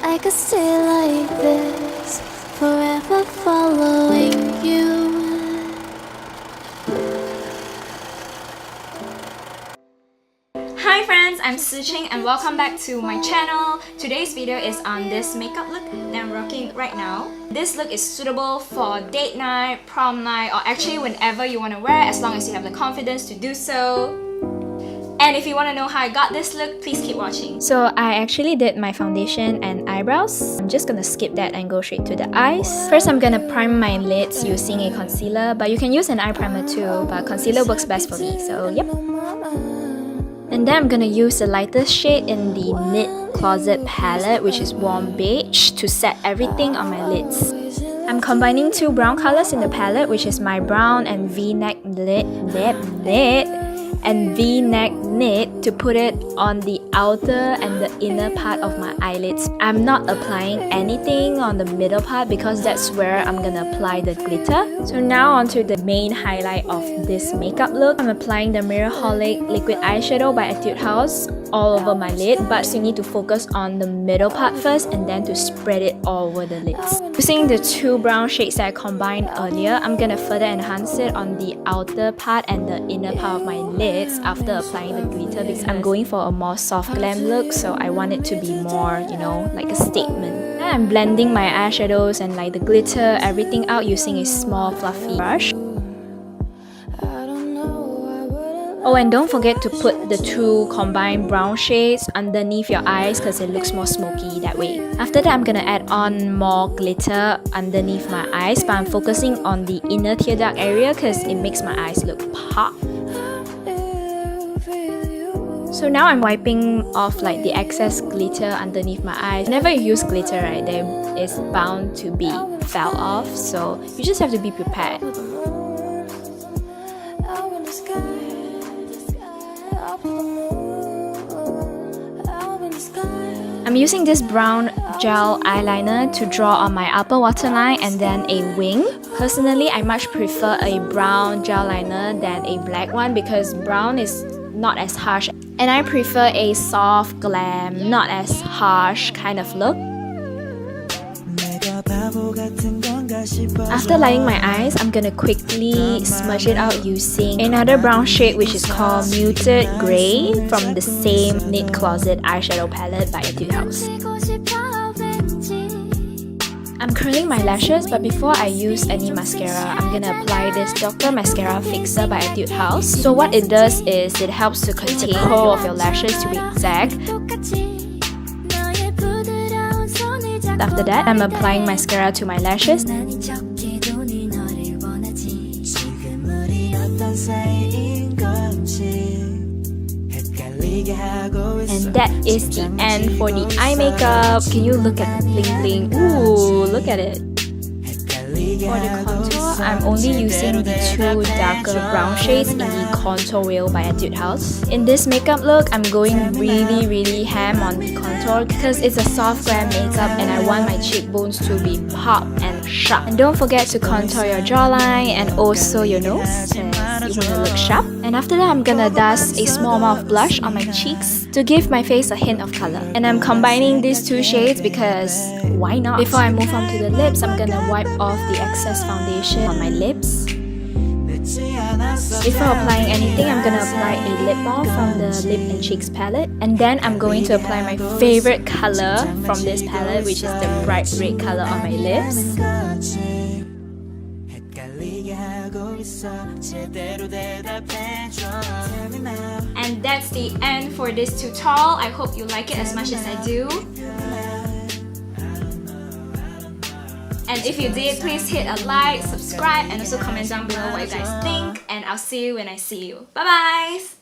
I could stay like this, forever following you. Hi friends, I'm Shee Ching and welcome back to my channel. Today's video is on this makeup look that I'm rocking right now. This look is suitable for date night, prom night, or actually whenever you want to wear as long as you have the confidence to do so. And if you want to know how I got this look, please keep watching. So I actually did my foundation and eyebrows. I'm just gonna skip that and go straight to the eyes. First, I'm gonna prime my lids using a concealer, but you can use an eye primer too, but concealer works best for me, so yep. And then I'm gonna use the lightest shade in the Knit Closet palette, which is warm beige, to set everything on my lids. I'm combining two brown colors in the palette, which is my brown and V-neck knit to put it on the outer and the inner part of my eyelids. I'm not applying anything on the middle part because that's where I'm gonna apply the glitter. So now onto the main highlight of this makeup look. I'm applying the Mirror Holic liquid eyeshadow by Etude all over my lid, but you need to focus on the middle part first and then to spread it all over the lids. Using the two brown shades that I combined earlier, I'm gonna further enhance it on the outer part and the inner part of my lids after applying the glitter because I'm going for a more soft glam look, so I want it to be more, you know, like a statement. And I'm blending my eyeshadows and like the glitter, everything out using a small fluffy brush. Oh, and don't forget to put the two combined brown shades underneath your eyes because it looks more smoky that way. After that, I'm gonna add on more glitter underneath my eyes, but I'm focusing on the inner tear duct area because it makes my eyes look pop. So now I'm wiping off like the excess glitter underneath my eyes. Whenever you use glitter, right, there is bound to be fell off, so you just have to be prepared. I'm using this brown gel eyeliner to draw on my upper waterline and then a wing. Personally, I much prefer a brown gel liner than a black one because brown is not as harsh and I prefer a soft glam, not as harsh kind of look. After lighting my eyes, I'm gonna quickly smudge it out using another brown shade which is called Muted Grey from the same Knit Closet eyeshadow palette by Etude. I'm curling my lashes, but before I use any mascara, I'm gonna apply this Dr. Mascara Fixer by Etude. So what it does is it helps to contain the curl of your lashes to be exact. After that, I'm applying mascara to my lashes. And that is the end for the eye makeup. Can you look at the bling bling? Ooh, look at it. For the contour, I'm only using the two darker brown shades in the Contour Wheel by Etude. In this makeup look, I'm going really ham on the contour because it's a soft glam makeup and I want my cheekbones to be pop and sharp. And don't forget to contour your jawline and also your nose because you want to look sharp. And after that, I'm gonna dust a small amount of blush on my cheeks to give my face a hint of color. And I'm combining these two shades because why not? Before I move on to the lips, I'm gonna wipe off the excess foundation on my lips. Before applying anything, I'm gonna apply a lip balm from the Lip and Cheeks palette. And then I'm going to apply my favorite color from this palette, which is the bright red color on my lips. And that's the end for this tutorial. I hope you like it as much as I do. And if you did, please hit a like, subscribe, and also comment down below what you guys think. And I'll see you when I see you. Bye bye!